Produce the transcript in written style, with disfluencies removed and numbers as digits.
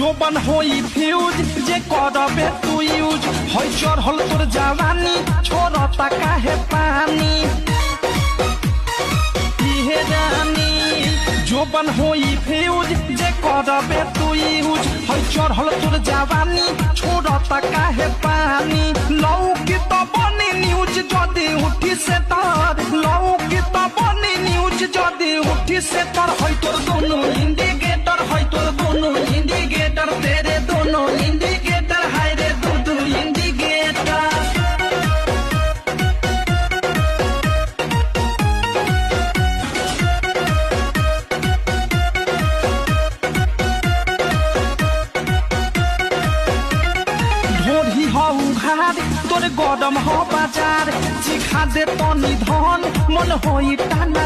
जोबन होई फ्यूज जे करबे तू यूज होई चढ़ल तोर जवानी छोड़ता काहे पानी इहे रानी जोबन होई फ्यूज जे करबे तू यूज होई चढ़ल तोर जवानी छोड़ता काहे पानी लौकी तो बनी न्यूज जदी उठी से तार लौकी तो बनी न्यूज जदी उठी से तार होई तोर दोनों इंडिकेटर होई तोर दोनों इंडिकेटर तेरे दोनों इंडिकेटर हाय रे दो इंडिकेटर ढोरी हो उघार तोर गरम हो बाजार चिखा दे तनी धन मन होई टाना